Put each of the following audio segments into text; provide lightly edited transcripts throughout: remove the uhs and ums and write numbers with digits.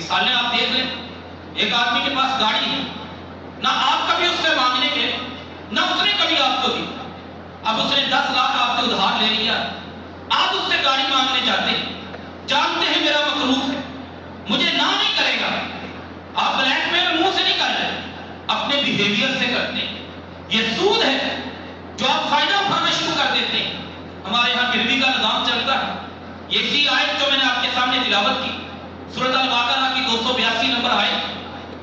مثالیں آپ دیکھ لیں، ایک آدمی کے پاس گاڑی ہے، نہ آپ کبھی اس سے مانگنے گئے، نہ اس نے کبھی آپ کو دی، اب اس نے 10 لاکھ آپ سے ادھار لے لیا، آپ اس سے گاڑی مانگنے چاہتے ہیں، جانتے ہیں میرا مقروض ہے، مجھے نہ نہیں کرے گا، آپ بلیک میل منہ سے نہیں کر رہے، اپنے بیہیویئر سے کرتے ہیں۔ یہ سود ہے جو آپ فائدہ اٹھانا شروع کر دیتے ہیں۔ ہمارے یہاں گروی کا نظام چلتا ہے، یہ اسی آیت جو میں نے آپ کے سامنے تلاوت کی، سورۃ البقرہ کی 282 نمبر آیت،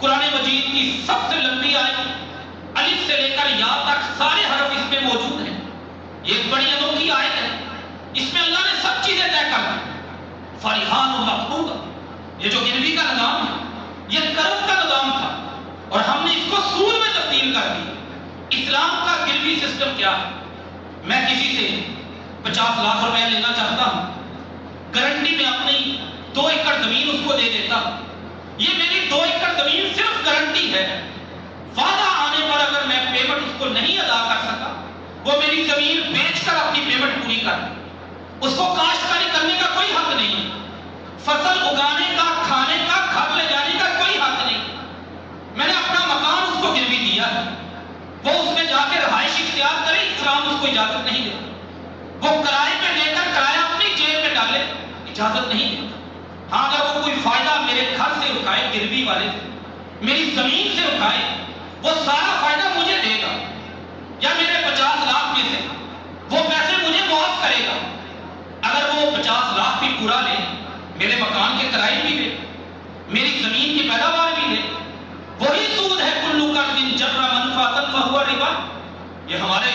قرآن مجید کی سب سے لمبی آیت، الف سے لے کر یا تک سارے حرف اس میں موجود ہیں۔ یہ ایک بڑی انوکھی آیت ہے، اس میں اللہ نے سب چیزیں طے کر دی۔ فریحان و مقبوضہ، یہ جو گروی کا نظام ہے یہ قرض کا نظام تھا اور ہم نے اس کو سود میں تبدیل کر دی۔ اسلام کا گروی سسٹم کیا ہے؟ میں کسی سے 50 لاکھ روپے لینا چاہتا ہوں، گارنٹی میں اپنی 2 ایکڑ زمین اس کو دے دیتا ہوں، یہ میری 2 ایکڑ زمین صرف گارنٹی ہے، وعدہ آنے پر اگر میں پیمنٹ اس کو نہیں ادا کر سکا، وہ میری زمین بیچ کر اپنی پیمنٹ پوری کر دے، اس کو کاشتکاری کرنے کا کوئی حق نہیں، فصل اگانے کا، کھانے کا، گھر لے جانے کا کوئی حق نہیں۔ میں نے اپنا مکان اس کو گروی دیا ہے، وہ اس میں جا کے رہائش اختیار کرے، اسلام اس کو اجازت نہیں دیتا۔ وہ کرائے پہ لے کر کرایہ اپنی جیب میں ڈالے، اجازت نہیں دیتا۔ ہاں اگر وہ کوئی فائدہ میرے گھر سے اٹھائے، گروی والے سے، میری زمین سے اٹھائے، وہ سارا فائدہ مجھے دے گا، یا میرے 50 لاکھ میں سے وہ پیسے مجھے معاف کرے گا۔ اگر وہ 50 لاکھ بھی پورا لے، میرے مکان کے کرائے بھی لے، میری زمین کی پیداوار بھی لے، وہی سود ہے۔ کلو قرض جر منفعۃ فہو ربا، یہ ہمارے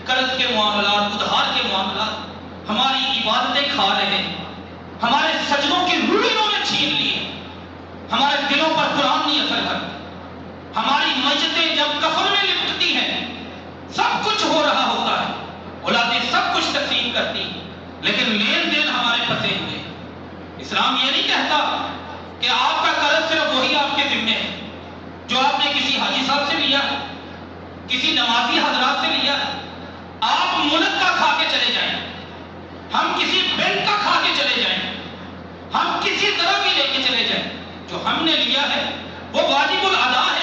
قرض کے معاملات، ادھار کے معاملات، ہماری عبادتیں کھا رہے ہیں، ہمارے سجدوں کی روح انہوں نے چھین لی ہے، ہمارے دلوں پر قرآن نہیں اثر کرتا، ہماری معیشتیں جب کفن میں لپٹتی ہیں، سب کچھ ہو رہا ہوتا ہے، اولادیں سب کچھ تقسیم کرتی ہیں، لیکن لین دین ہمارے پھنسے ہوئے ہیں۔ اسلام یہ نہیں کہتا کہ آپ کا قرض صرف وہی آپ کے ذمے ہے جو آپ نے کسی حاجی صاحب سے لیا ہے، کسی نمازی حضرات سے لیا ہے۔ آپ ملک کا کھا کے چلے جائیں، ہم کسی بینک کا کھا کے چلے جائیں، ہم کسی طرح بھی لے کے چلے جائیں، جو ہم نے لیا ہے وہ واجب الادا ہے۔